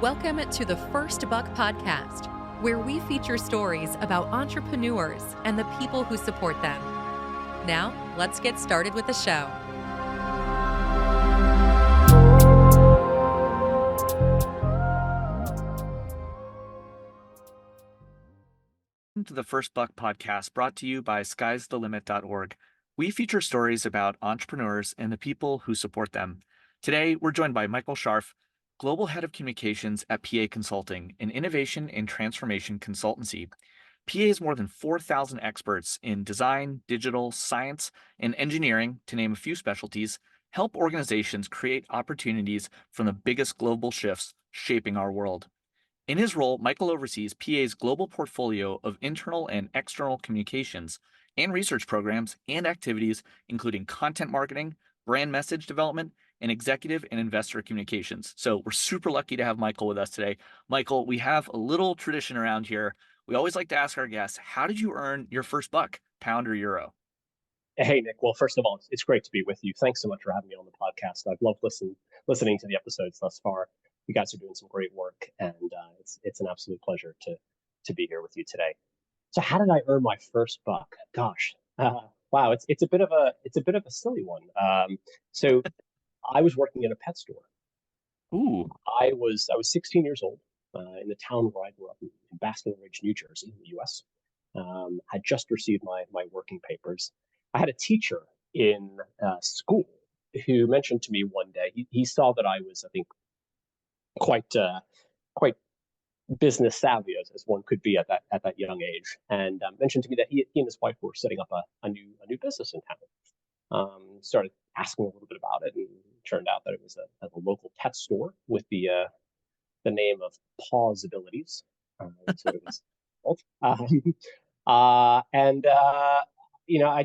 Welcome to the First Buck Podcast, where we feature stories about entrepreneurs and the people who support them. Now, let's get started with the show. Welcome to the First Buck Podcast, brought to you by Sky'sTheLimit.org. We feature stories about entrepreneurs and the people who support them. Today, we're joined by Michael Scharff, Global Head of Communications at PA Consulting, an innovation and transformation consultancy. PA has more than 4,000 experts in design, digital, science, and engineering, to name a few specialties, help organizations create opportunities from the biggest global shifts shaping our world. In his role, Michael oversees PA's global portfolio of internal and external communications and research programs and activities, including content marketing, brand message development, and executive and investor communications. So we're super lucky to have Michael with us today. Michael, we have a little tradition around here. We always like to ask our guests, how did you earn your first buck, pound or euro? Hey, Nick. Well, first of all, it's great to be with you. Thanks so much for having me on the podcast. I've loved listening to the episodes thus far. You guys are doing some great work, and it's an absolute pleasure to be here with you today. So, how did I earn my first buck? Gosh, wow, it's a bit of a silly one. So, I was working in a pet store. Ooh. I was 16 years old in the town where I grew up in Basking Ridge, New Jersey, in the U.S. Had just received my working papers. I had a teacher in school who mentioned to me one day, he saw that I was, I think, quite business savvy as one could be at that young age, and mentioned to me that he and his wife were setting up a new business in town. Started asking a little bit about it, and turned out that it was a local pet store with the name of Paws Abilities. So it was called. I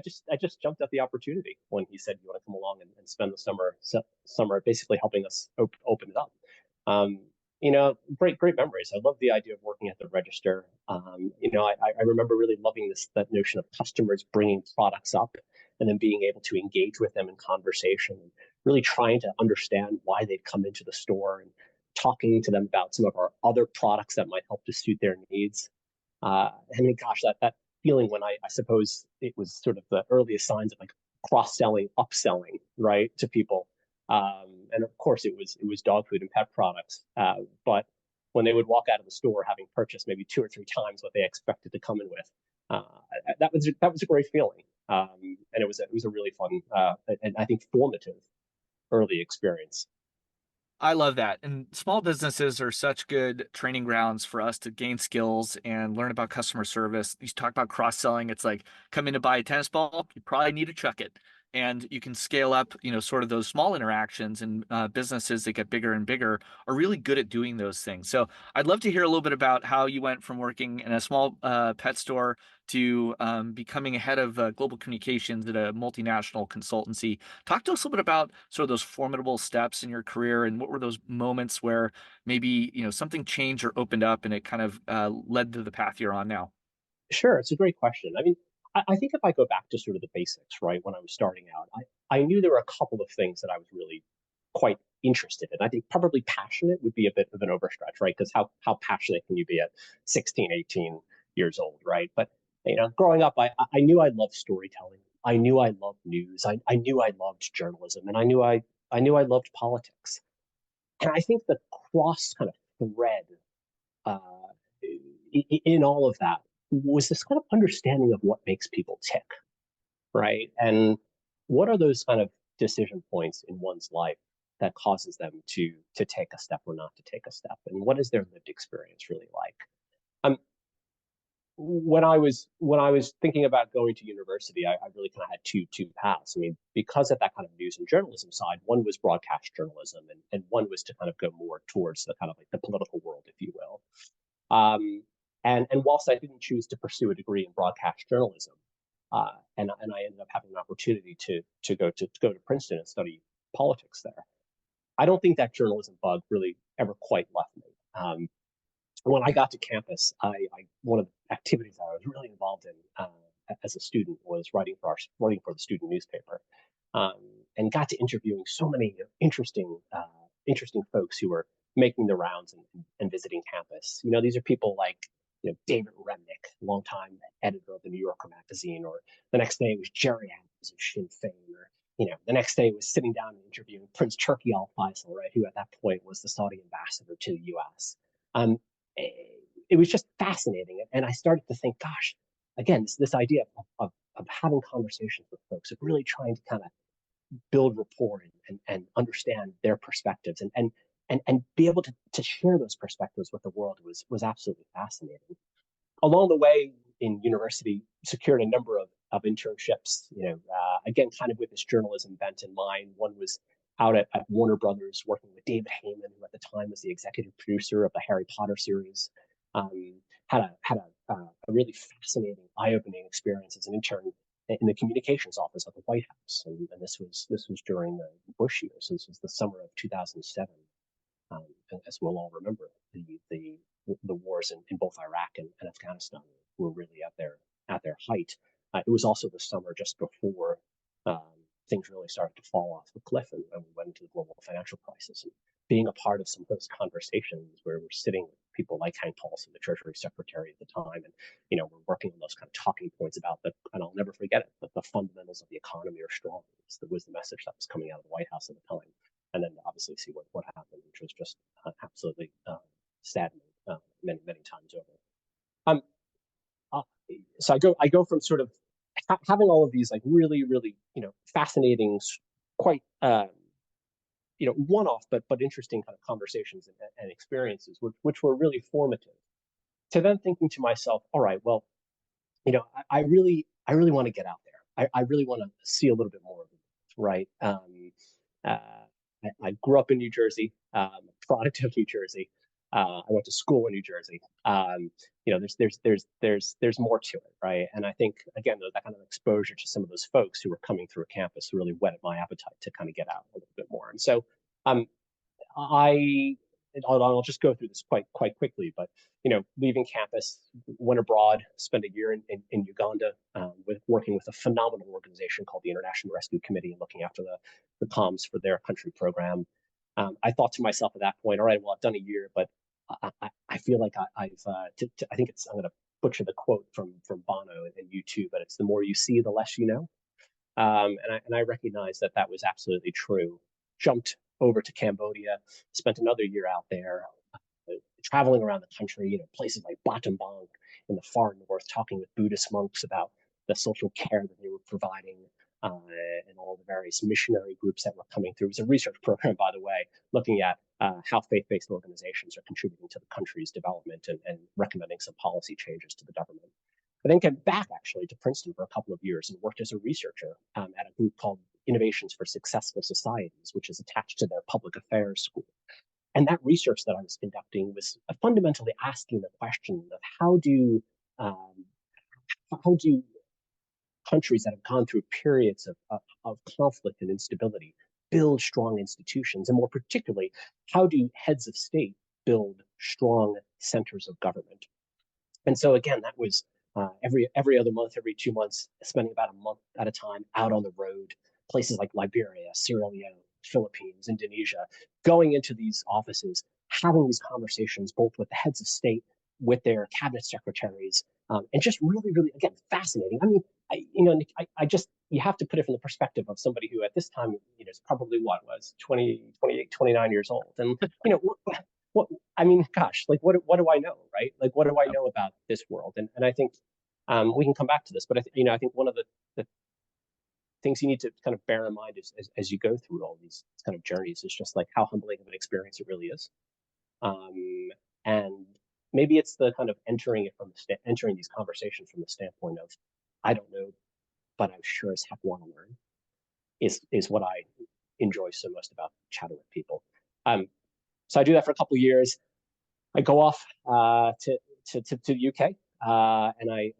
just jumped at the opportunity when he said, "You want to come along and spend the summer basically helping us open it up." Great memories. I love the idea of working at the register. I remember really loving that notion of customers bringing products up and then being able to engage with them in conversation, and really trying to understand why they'd come into the store, and talking to them about some of our other products that might help to suit their needs. Gosh, that feeling when I suppose it was sort of the earliest signs of like cross-selling, upselling, right, to people. And of course, it was dog food and pet products. But when they would walk out of the store having purchased maybe 2 or 3 times what they expected to come in with, that was a great feeling. And it was a really fun and I think formative early experience. I love that. And small businesses are such good training grounds for us to gain skills and learn about customer service. You talk about cross-selling. It's like, come in to buy a tennis ball, you probably need to chuck it. And you can scale up, sort of those small interactions, and businesses that get bigger and bigger are really good at doing those things. So I'd love to hear a little bit about how you went from working in a small pet store to becoming a head of global communications at a multinational consultancy. Talk to us a little bit about sort of those formidable steps in your career, and what were those moments where maybe, something changed or opened up and it kind of led to the path you're on now. Sure, it's a great question. I mean, I think if I go back to sort of the basics, right, when I was starting out, I knew there were a couple of things that I was really quite interested in. I think probably passionate would be a bit of an overstretch, right? Because how passionate can you be at 16, 18 years old, right? But growing up, I knew I loved storytelling. I knew I loved news. I knew I loved journalism, and I knew I loved politics. And I think the cross kind of thread uh, in all of that was this kind of understanding of what makes people tick, right? And what are those kind of decision points in one's life that causes them to take a step or not to take a step, and what is their lived experience really like? Um, when I was thinking about going to university, I really kind of had two paths. I mean, because of that kind of news and journalism side, one was broadcast journalism, and one was to kind of go more towards the kind of like the political world, if you will. And whilst I didn't choose to pursue a degree in broadcast journalism, and I ended up having an opportunity to go to Princeton and study politics there, I don't think that journalism bug really ever quite left me. When I got to campus, one of the activities I was really involved in as a student was writing for the student newspaper, and got to interviewing so many interesting folks who were making the rounds and visiting campus. These are people like David Remnick, longtime editor of the New Yorker magazine, or the next day it was Jerry Adams of Sinn Féin, or the next day was sitting down and interviewing Prince Turki Al Faisal, right, who at that point was the Saudi ambassador to the U.S. It was just fascinating, and I started to think, gosh, again, this idea of having conversations with folks, of really trying to kind of build rapport and understand their perspectives and be able to share those perspectives with the world was absolutely fascinating. Along the way in university, secured a number of internships, again, kind of with this journalism bent in mind. One was out at Warner Brothers working with David Heyman, who at the time was the executive producer of the Harry Potter series. Had a really fascinating, eye-opening experience as an intern in the communications office at the White House, and this was during the Bush years. So this was the summer of 2007, as we'll all remember. The wars in both Iraq and Afghanistan were really at their height. It was also the summer just before things really started to fall off the cliff, and we went into the global financial crisis. And being a part of some of those conversations where we're sitting with people like Hank Paulson, the Treasury Secretary at the time, and we're working on those kind of talking points about and I'll never forget it, that the fundamentals of the economy are strong. Was the message that was coming out of the White House at the time, and then obviously see what happened, which was just absolutely saddening many times over. So I go from sort of having all of these like really fascinating, quite one-off but interesting kind of conversations and experiences, which were really formative, to then thinking to myself, all right, well, I really want to get out there. I really want to see a little bit more of it, right? I grew up in New Jersey, product of New Jersey. I went to school in New Jersey. There's more to it, right? And I think again, that kind of exposure to some of those folks who were coming through a campus really whetted my appetite to kind of get out a little bit more. And so, I'll just go through this quite quickly, but leaving campus, went abroad, spent a year in Uganda, working with a phenomenal organization called the International Rescue Committee, and looking after the comms for their country program. I thought to myself at that point, all right, well, I've done a year, but I feel like I think I'm going to butcher the quote from Bono and U2, but it's the more you see, the less you know. And I recognized that was absolutely true. Jumped over to Cambodia, spent another year out there, traveling around the country, places like Battambang in the far north, talking with Buddhist monks about the social care that they were providing, and all the various missionary groups that were coming through. It was a research program, by the way, looking at how faith-based organizations are contributing to the country's development and recommending some policy changes to the government. I then came back actually to Princeton for a couple of years and worked as a researcher at a group called Innovations for Successful Societies, which is attached to their public affairs school. And that research that I was conducting was fundamentally asking the question of how do countries that have gone through periods of conflict and instability build strong institutions, and more particularly, how do heads of state build strong centers of government? And so again, that was every other month, every 2 months, spending about a month at a time out on the road, places like Liberia, Sierra Leone, Philippines, Indonesia, going into these offices, having these conversations both with the heads of state, with their cabinet secretaries, and just really, again, fascinating. I mean, Nic, I just, you have to put it from the perspective of somebody who at this time, is probably was 20, 28, 29 years old. And, what I mean, gosh, like what do I know, right? Like, what do I know about this world? And I think we can come back to this, but I think one of the things you need to kind of bear in mind as you go through all these kind of journeys is just like how humbling of an experience it really is. And maybe it's the kind of entering these conversations from the standpoint of, I don't know, but I'm sure as heck want to learn, is what I enjoy so most about chatting with people. So I do that for a couple of years. I go off to the UK, and I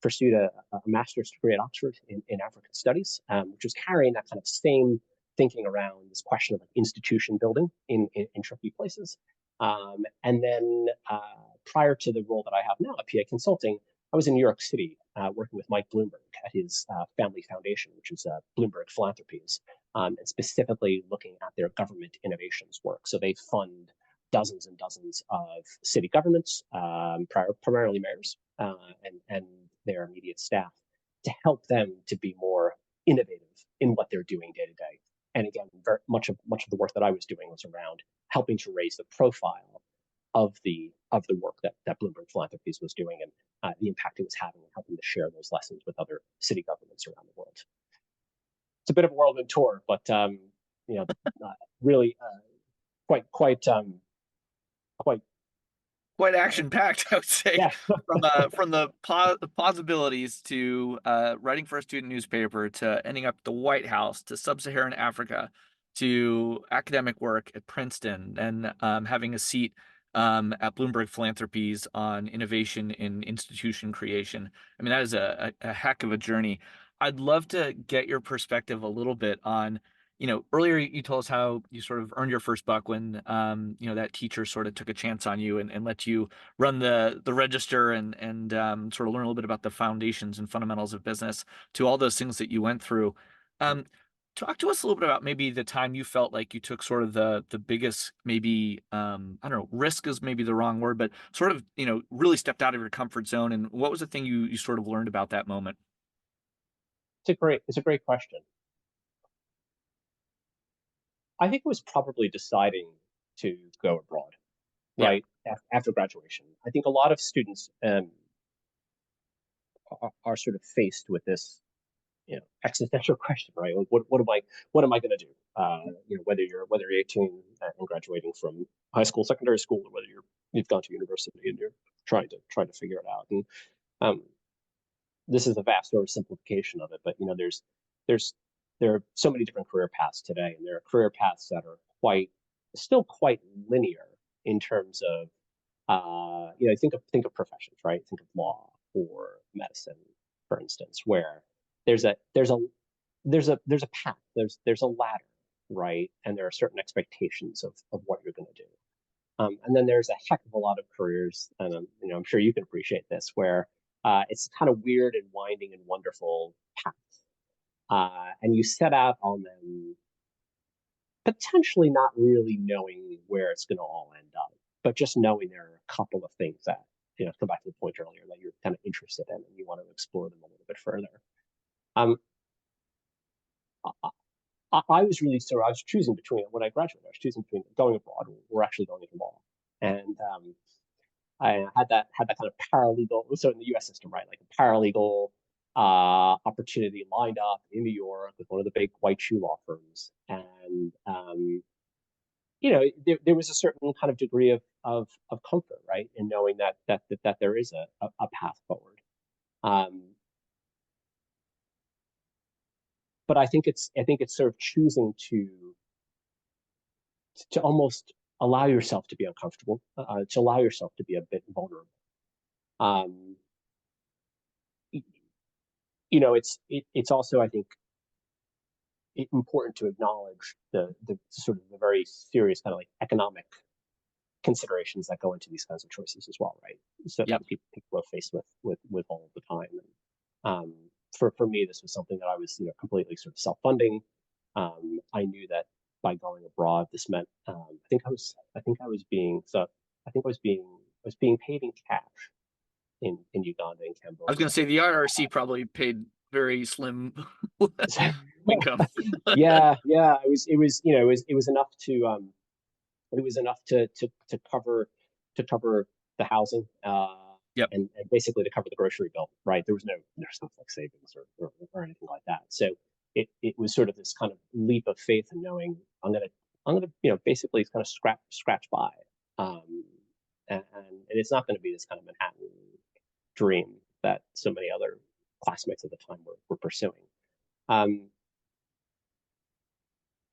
pursued a master's degree at Oxford in African Studies, which was carrying that kind of same thinking around this question of like institution building in tricky places. And then prior to the role that I have now at PA Consulting, I was in New York City working with Mike Bloomberg at his family foundation, which is Bloomberg Philanthropies, and specifically looking at their government innovations work. So they fund dozens and dozens of city governments, primarily mayors, and their immediate staff, to help them to be more innovative in what they're doing day to day. And again, very much of the work that I was doing was around helping to raise the profile of the work that Bloomberg Philanthropies was doing, and the impact it was having, and helping to share those lessons with other city governments around the world. It's a bit of a whirlwind tour, but you know, really quite Quite action packed, I would say, yeah. from the possibilities to writing for a student newspaper, to ending up at the White House, to sub-Saharan Africa, to academic work at Princeton, and having a seat at Bloomberg Philanthropies on innovation in institution creation. I mean, that is a heck of a journey. I'd love to get your perspective a little bit on, earlier you told us how you sort of earned your first buck when, that teacher sort of took a chance on you and let you run the register and sort of learn a little bit about the foundations and fundamentals of business, to all those things that you went through. Um, Talk to us a little bit about maybe the time you felt like you took sort of the biggest, maybe, I don't know, risk is maybe the wrong word, but sort of, really stepped out of your comfort zone. And what was the thing you sort of learned about that moment? It's a great question. I think it was probably deciding to go abroad, Yeah. right after graduation. I think a lot of students are sort of faced with this, existential question, right? What am I going to do? Whether you're 18 and graduating from high school, secondary school, or whether you've gone to university and you're trying to figure it out. And um, this is a vast oversimplification of it, but there's there are so many different career paths today, and there are career paths that are quite linear in terms of think of professions, right? Think of law or medicine, for instance, where there's a there's a there's a path, there's a ladder, right? And there are certain expectations of what you're going to do. And then there's a heck of a lot of careers, and I'm sure you can appreciate this, where it's kind of weird and winding and wonderful paths, and you set out on them potentially not really knowing where it's going to all end up, but just knowing there are a couple of things that, come back to the point earlier, that you're kind of interested in and you want to explore them a little bit further. Um, I was really so I was choosing between, when I graduated, I was choosing between going abroad or actually going into law, and I had that kind of paralegal. So in the U.S. system, right, like a paralegal opportunity lined up in New York with one of the big white shoe law firms, and there was a certain kind of degree of comfort, right, in knowing that there is a path forward. Um, but I think it's sort of choosing to almost allow yourself to be uncomfortable, to allow yourself to be a bit vulnerable. Um, it's also, I think, important to acknowledge the sort of the very serious kind of like economic considerations that go into these kinds of choices as well, right? So Yep. that people are faced with all the time. And for me, this was something that I was completely sort of self-funding. I knew that by going abroad, this meant I was being paid in cash in Uganda and I was going Cambodia. to say the IRC probably paid very slim income. Yeah, it was enough to cover the housing, Yep. and basically to cover the grocery bill, right? There's no like savings or anything like that. So it was sort of this kind of leap of faith in knowing I'm gonna basically kind of scratch by, and it's not going to be this kind of Manhattan dream that so many other classmates at the time were pursuing. Um,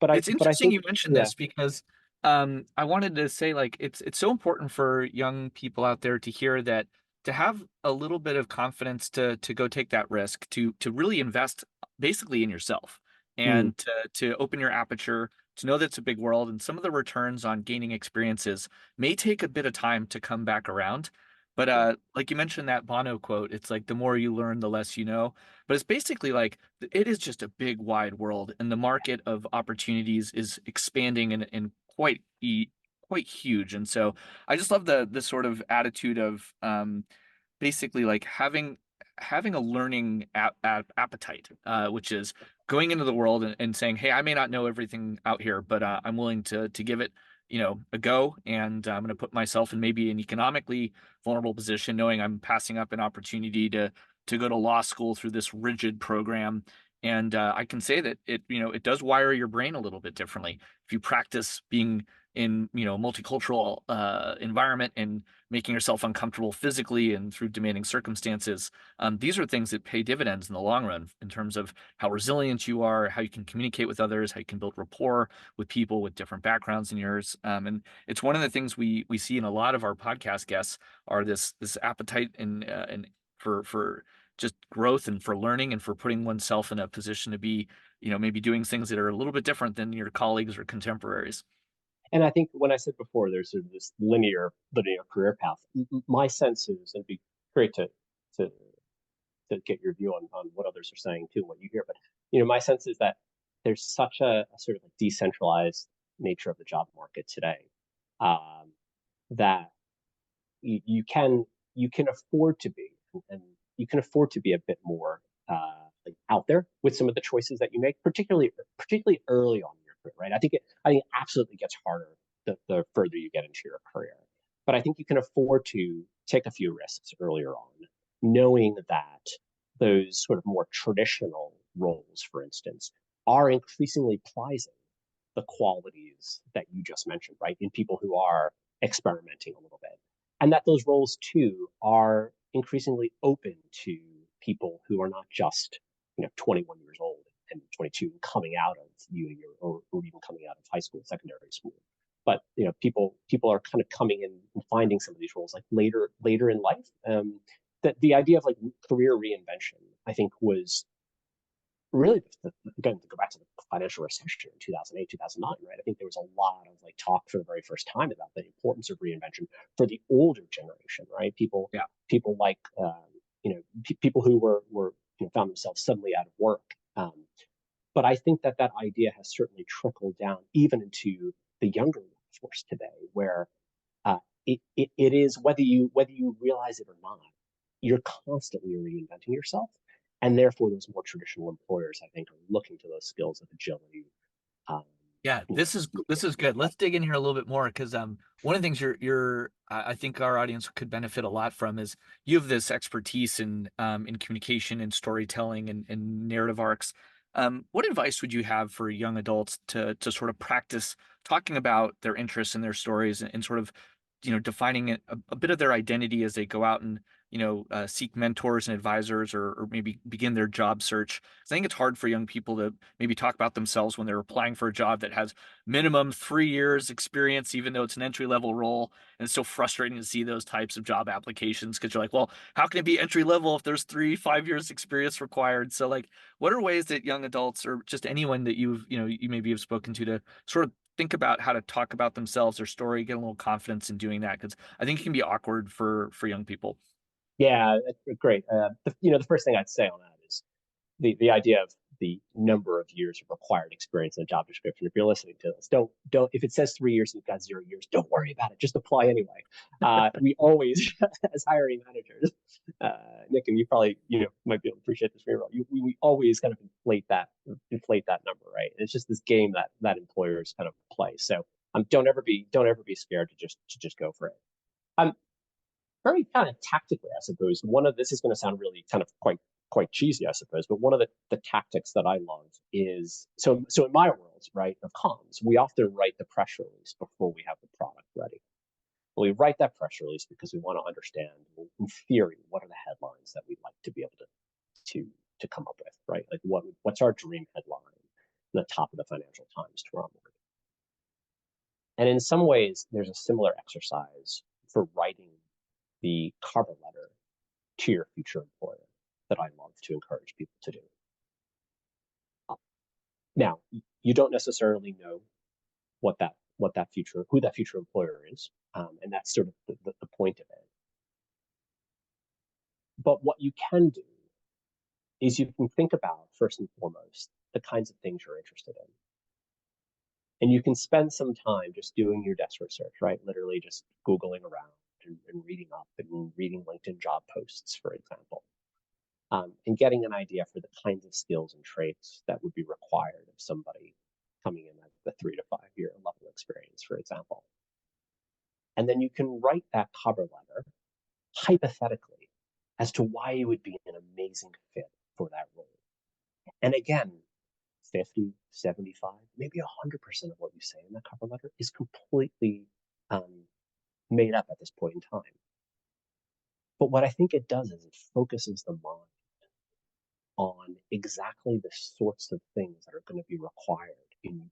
It's but I interesting think, you mentioned yeah. this because I wanted to say, like, it's so important for young people out there to hear that, to have a little bit of confidence to go take that risk, to really invest basically in yourself, Mm, and to open your aperture, to know that it's a big world, and some of the returns on gaining experiences may take a bit of time to come back around. But yeah. like you mentioned that Bono quote, it's like the more you learn, the less you know. But it's basically like it is just a big wide world, and the market of opportunities is expanding in quite quite huge. And so I just love the sort of attitude of basically like having a learning appetite, which is going into the world and saying, "Hey, I may not know everything out here, but I'm willing to give it, a go, and I'm going to put myself in maybe an economically vulnerable position, knowing I'm passing up an opportunity to go to law school through this rigid program." And I can say that it does wire your brain a little bit differently if you practice being in multicultural environment and making yourself uncomfortable physically and through demanding circumstances. These are things that pay dividends in the long run in terms of how resilient you are, how you can communicate with others, how you can build rapport with people with different backgrounds than yours. And it's one of the things we see in a lot of our podcast guests are this appetite and for just growth and for learning and for putting oneself in a position to be, maybe doing things that are a little bit different than your colleagues or contemporaries. And I think when I said before, there's sort of this linear career path. My sense is, and it'd be great to to get your view on what others are saying too, and what you hear. But my sense is that there's such a sort of a decentralized nature of the job market today, um, that you can afford to be, and you can afford to be a bit more like out there with some of the choices that you make, particularly early on in your career, right? I think it absolutely gets harder the further you get into your career, but I think you can afford to take a few risks earlier on, knowing that those sort of more traditional roles, for instance, are increasingly prizing the qualities that you just mentioned, right? In people who are experimenting a little bit. And that those roles too are increasingly open to people who are not just, 21 years old and 22 coming out of uni, or even coming out of high school, secondary school. But people are kind of coming in and finding some of these roles like later in life. That the idea of like career reinvention, I think, was really, again, to go back to the financial recession in 2008, 2009, right? I think there was a lot of like talk for the very first time about the importance of reinvention for the older generation, right? Yeah. People like, people who were found themselves suddenly out of work. But I think that idea has certainly trickled down even into the younger workforce today, where uh, it is, whether you realize it or not, you're constantly reinventing yourself, and therefore those more traditional employers, I think, are looking to those skills of agility. Um, Yeah, this is good. Let's dig in here a little bit more because one of the things I think our audience could benefit a lot from is you have this expertise in communication and storytelling and narrative arcs. What advice would you have for young adults to sort of practice talking about their interests and their stories and sort of defining a bit of their identity as they go out and seek mentors and advisors or maybe begin their job search. 'Cause I think it's hard for young people to maybe talk about themselves when they're applying for a job that has minimum 3 years experience, even though it's an entry level role. And it's so frustrating to see those types of job applications because you're like, well, how can it be entry level if there's 3, 5 years experience required? So like, what are ways that young adults or just anyone that you maybe have spoken to sort of think about how to talk about themselves, their story, get a little confidence in doing that? Because I think it can be awkward for young people. yeah, great. The first thing I'd say on that is the idea of the number of years of required experience in a job description. If you're listening to this, don't if it says 3 years and you've got 0 years, don't worry about it. Just apply anyway. We always, as hiring managers, Nick, and you probably might be able to appreciate this very well. We always kind of inflate that number, right? And it's just this game that employers kind of play. So don't ever be scared to just go for it. Um, Very kind of tactically, I suppose. One of this is going to sound really kind of quite cheesy, I suppose, but one of the tactics that I love is, so in my world, right, of comms, we often write the press release before we have the product ready. We write that press release because we want to understand, in theory, what are the headlines that we'd like to be able to come up with, right? Like what's our dream headline in the top of the Financial Times tomorrow morning? And in some ways, there's a similar exercise for writing the cover letter to your future employer that I love to encourage people to do. Now, you don't necessarily know who that future employer is, and that's sort of the point of it. But what you can do is you can think about, first and foremost, the kinds of things you're interested in. And you can spend some time just doing your desk research, right? Literally just Googling around and reading up and reading LinkedIn job posts, for example, and getting an idea for the kinds of skills and traits that would be required of somebody coming in at the 3 to 5 year level experience, for example. And then you can write that cover letter hypothetically as to why you would be an amazing fit for that role. And again, 50, 75, maybe 100% of what you say in that cover letter is completely made up at this point in time. But what I think it does is it focuses the mind on exactly the sorts of things that are going to be required in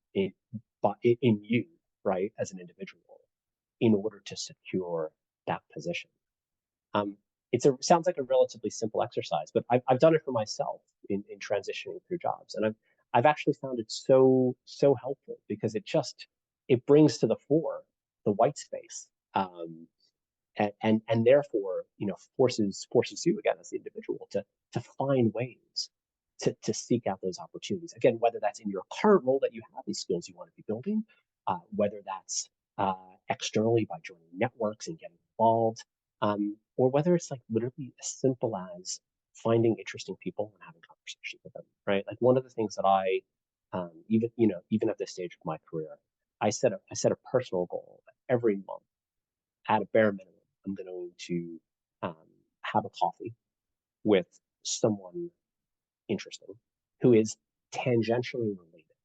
you, right, as an individual, in order to secure that position. Sounds like a relatively simple exercise, but I've done it for myself in transitioning through jobs, and I've actually found it so helpful because it brings to the fore the white space, and therefore forces you again as the individual to find ways to seek out those opportunities. Again, whether that's in your current role that you have these skills you want to be building, whether that's externally by joining networks and getting involved, or whether it's like literally as simple as finding interesting people and having conversations with them, right? Like one of the things that I even at this stage of my career, I set a personal goal that every month at a bare minimum I'm going to have a coffee with someone interesting who is tangentially related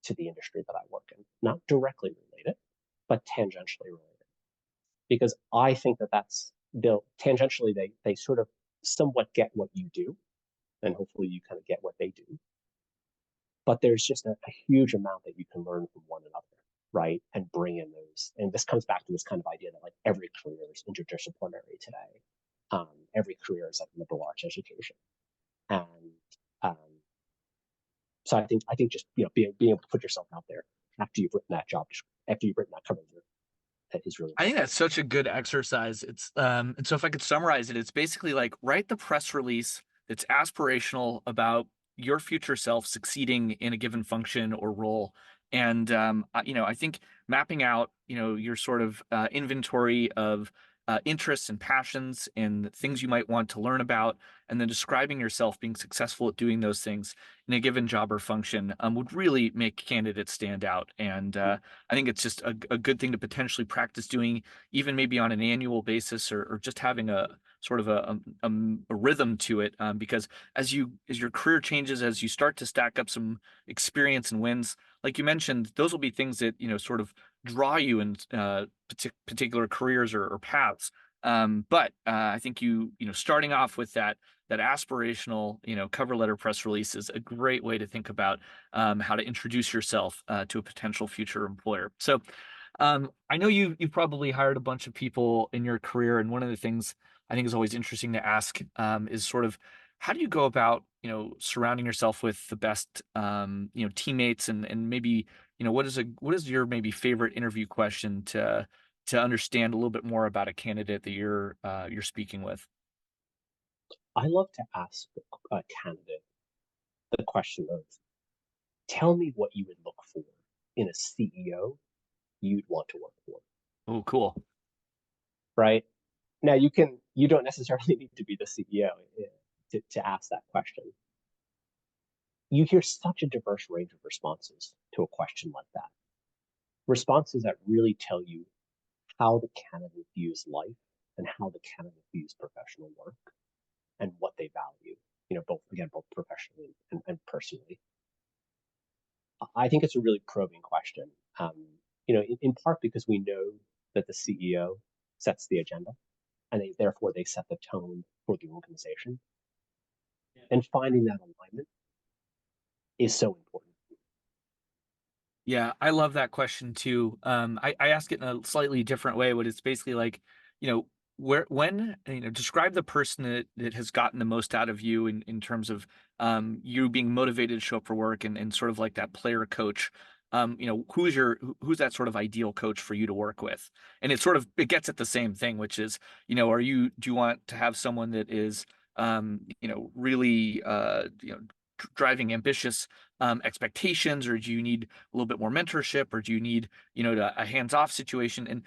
to the industry that I work in, not directly related, but tangentially related, because I think that's tangentially they sort of somewhat get what you do, and hopefully you kind of get what they do. But there's just a huge amount that you can learn from one another, right? And bring in those. And this comes back to this kind of idea that like every career is interdisciplinary today. Every career is like liberal arts education, and um, so I think just being able to put yourself out there after you've written that after you've written that cover letter, that is really I think important. that's such a good exercise. And so if I could summarize it, it's basically like write the press release that's aspirational about your future self succeeding in a given function or role. And I think mapping out, your sort of inventory of interests and passions and things you might want to learn about, and then describing yourself being successful at doing those things in a given job or function would really make candidates stand out. And I think it's just a good thing to potentially practice doing, even maybe on an annual basis, or just having a sort of a rhythm to it. Because as your career changes, as you start to stack up some experience and wins, like you mentioned, those will be things that sort of draw you in particular careers or paths. But I think starting off with that aspirational cover letter press release is a great way to think about how to introduce yourself to a potential future employer. So I know you've probably hired a bunch of people in your career, and one of the things I think is always interesting to ask is sort of how do you go about surrounding yourself with the best teammates, and maybe what is your maybe favorite interview question to understand a little bit more about a candidate that you're speaking with. I love to ask a candidate the question of, tell me what you would look for in a CEO you'd want to work for. Oh, cool. Right? Now you don't necessarily need to be the CEO to ask that question. You hear such a diverse range of responses to a question like that. Responses that really tell you how the candidate views life and how the candidate views professional work and what they value, both professionally and personally. I think it's a really probing question, in part because we know that the CEO sets the agenda and therefore they set the tone for the organization. And finding that alignment is so important. Yeah, I love that question too. I ask it in a slightly different way, but it's basically like, describe the person that has gotten the most out of you in terms of you being motivated to show up for work, and sort of like that player coach. Who's that sort of ideal coach for you to work with? And it gets at the same thing, which is, do you want to have someone that is really driving ambitious expectations, or do you need a little bit more mentorship, or do you need, a hands-off situation? And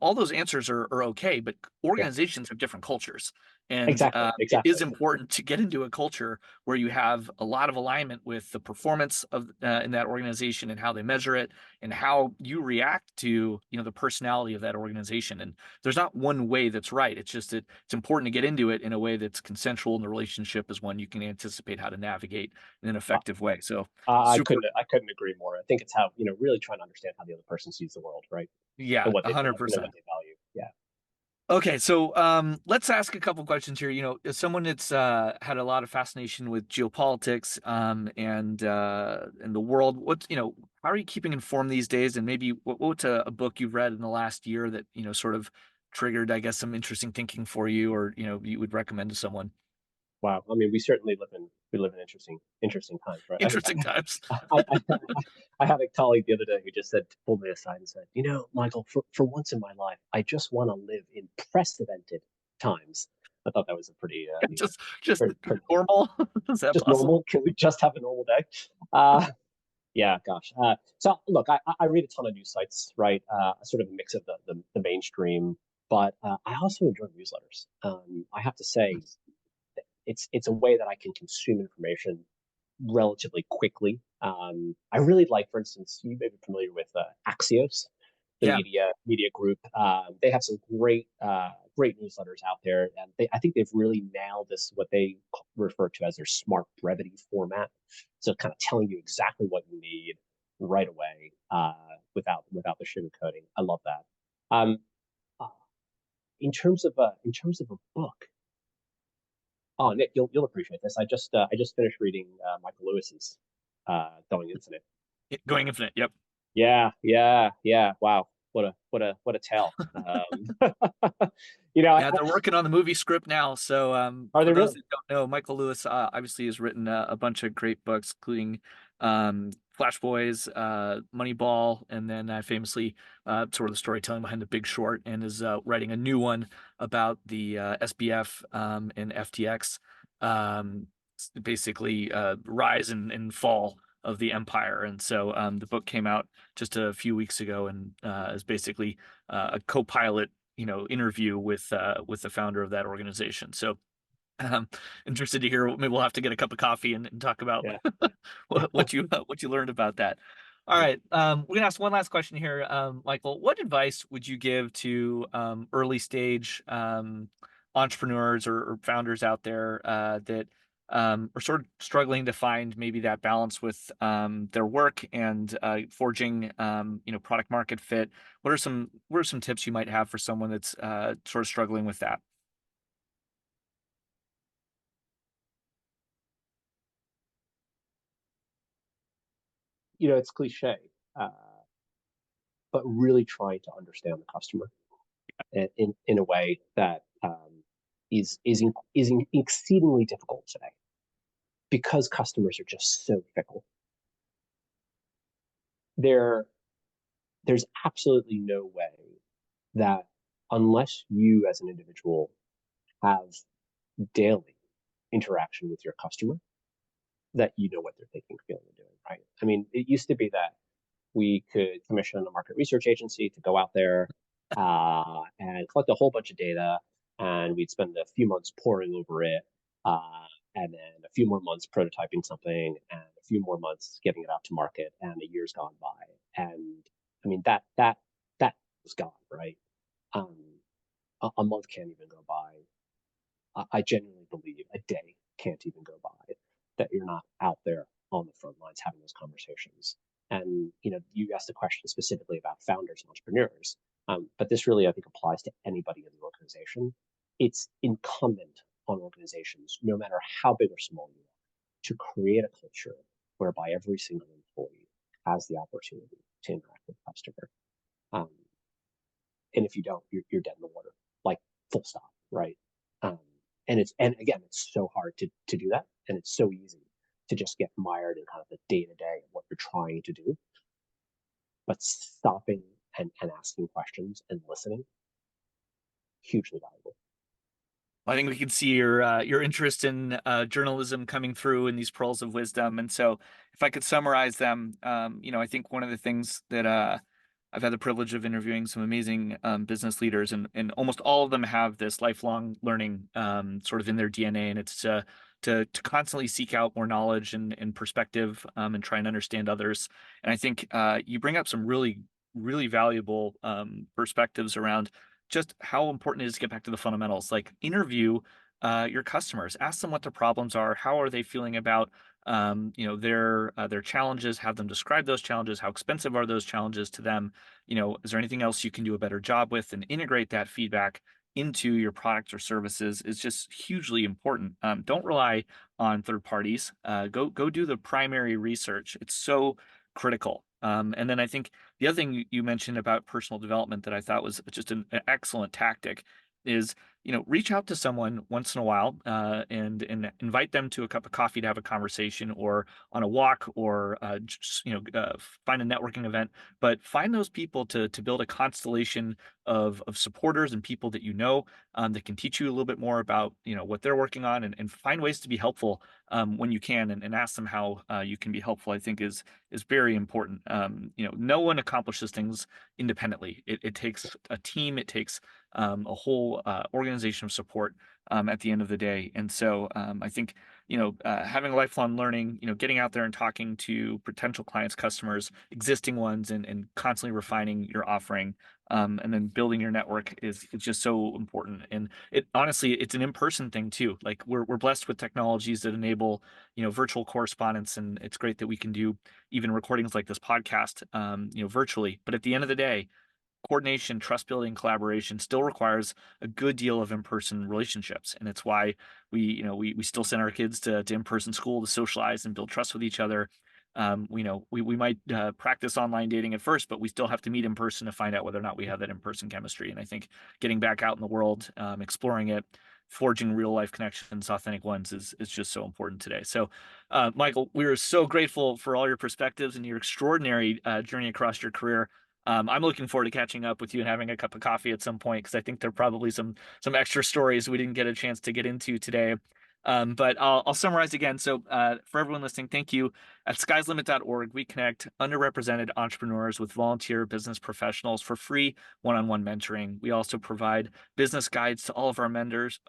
all those answers are okay, but Yeah, organizations have different cultures, and exactly, it exactly. is important to get into a culture where you have a lot of alignment with the performance of in that organization and how they measure it, and how you react to the personality of that organization. And there's not one way that's right. It's just that it's important to get into it in a way that's consensual, and the relationship is one you can anticipate how to navigate in an Uh, effective way. So I super. couldn't I couldn't agree more. I think it's how, really trying to understand how the other person sees the world, right? Yeah, And what they and, and what 100%. they value. Yeah. Okay, so let's ask a couple questions here. As someone that's had a lot of fascination with geopolitics, and the world, how are you keeping informed these days? And maybe what's a book you've read in the last year that sort of triggered, I guess, some interesting thinking for you, or you would recommend to someone? Wow. I mean, we live in interesting times, right? Interesting times. I had a colleague the other day who just pulled me aside and said, Michael, for once in my life, I just want to live in precedented times. I thought that was a pretty, Just pretty normal. Is that just possible? normal. Can we just have a normal day? Uh, yeah, gosh. So look, I read a ton of news sites, right? Sort of a mix of the mainstream, but I also enjoy newsletters. I have to say, it's a way that I can consume information relatively quickly. I really like, for instance, you may be familiar with Axios, the Yeah. media group. They have some great newsletters out there, and I think they've really nailed this, what they refer to as their smart brevity format. So kind of telling you exactly what you need right away, without the sugarcoating. I love that. Um, uh, in terms of a book, oh, Nick, you'll appreciate this. I just finished reading Michael Lewis's Going Infinite. Going infinite. Yep. Yeah, yeah, yeah. Wow, what a tale. Yeah, they're working on the movie script now. So, Are for they those really? that don't know, Michael Lewis obviously has written a bunch of great books, including Flash Boys, Moneyball, and then famously sort of the storytelling behind The Big Short, and is writing a new one about the SBF and FTX, basically rise and fall of the empire. And so the book came out just a few weeks ago, and is basically a co-pilot interview with the founder of that organization. So um interested to hear. Maybe we'll have to get a cup of coffee and talk about Yeah. what you learned about that. All right, we're gonna ask one last question here. Michael, what advice would you give to early stage entrepreneurs or founders out there that are sort of struggling to find maybe that balance with their work and forging product market fit? What are some tips you might have for someone that's sort of struggling with that? It's cliche, uh, but really trying to understand the customer in a way that is exceedingly difficult today because customers are just so fickle. There, there's absolutely no way that, unless you as an individual have daily interaction with your customer, that you know what they're thinking, feeling, and doing, right? I mean, it used to be that we could commission a market research agency to go out there and collect a whole bunch of data, and we'd spend a few months poring over it, and then a few more months prototyping something, and a few more months getting it out to market, and a year's gone by, and I mean that was gone, right? Um, a month can't even go by. I genuinely believe a day can't even go by that you're not out there on the front lines having those conversations. And you asked the question specifically about founders and entrepreneurs, but this really, I think, applies to anybody in the organization. It's incumbent on organizations, no matter how big or small you are, to create a culture whereby every single employee has the opportunity to interact with the customer. Um, and if you don't, you're dead in the water, like full stop, right? Um, and again, it's so hard to do that, and it's so easy to just get mired in kind of the day to day of what you're trying to do. But stopping and asking questions and listening, hugely valuable. I think we can see your interest in journalism coming through in these pearls of wisdom. And so, if I could summarize them, I think one of the things that I've had the privilege of interviewing some amazing business leaders, and almost all of them have this lifelong learning sort of in their DNA, and it's to constantly seek out more knowledge and perspective, and try and understand others. And I think you bring up some really valuable perspectives around just how important it is to get back to the fundamentals. Like, interview your customers, ask them what their problems are, how are they feeling about their challenges, have them describe those challenges, how expensive are those challenges to them, is there anything else you can do a better job with, and integrate that feedback into your products or services is just hugely important. Don't rely on third parties. Go do the primary research. It's so critical. And then I think the other thing you mentioned about personal development that I thought was just an excellent tactic is, reach out to someone once in a while, and invite them to a cup of coffee to have a conversation, or on a walk, or find a networking event. But find those people to build a constellation of supporters and people that that can teach you a little bit more about what they're working on, and find ways to be helpful when you can, and ask them how you can be helpful. I think is very important. No one accomplishes things independently. It takes a team. It takes a whole organization of support at the end of the day. And so I think, having lifelong learning, getting out there and talking to potential clients, customers, existing ones, and constantly refining your offering, and then building your network is just so important. And it's an in-person thing too. Like, we're blessed with technologies that enable, virtual correspondence, and it's great that we can do even recordings like this podcast, virtually. But at the end of the day, coordination, trust building, collaboration still requires a good deal of in-person relationships. And it's why we still send our kids to in-person school to socialize and build trust with each other. We might practice online dating at first, but we still have to meet in person to find out whether or not we have that in-person chemistry. And I think getting back out in the world, exploring it, forging real life connections, authentic ones, is just so important today. So, Michael, we are so grateful for all your perspectives and your extraordinary journey across your career. I'm looking forward to catching up with you and having a cup of coffee at some point, because I think there are probably some extra stories we didn't get a chance to get into today. But I'll summarize again. So, for everyone listening, thank you. At skyslimit.org, we connect underrepresented entrepreneurs with volunteer business professionals for free one-on-one mentoring. We also provide business guides to all of our members,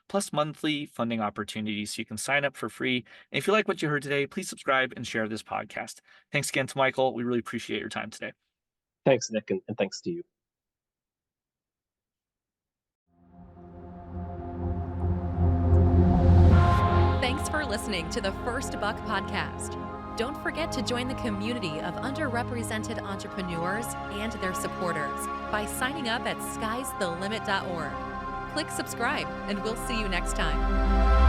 plus monthly funding opportunities, so you can sign up for free. And if you like what you heard today, please subscribe and share this podcast. Thanks again to Michael. We really appreciate your time today. Thanks, Nick, and thanks to you. Thanks for listening to the First Buck Podcast. Don't forget to join the community of underrepresented entrepreneurs and their supporters by signing up at skysthelimit.org. Click subscribe, and we'll see you next time.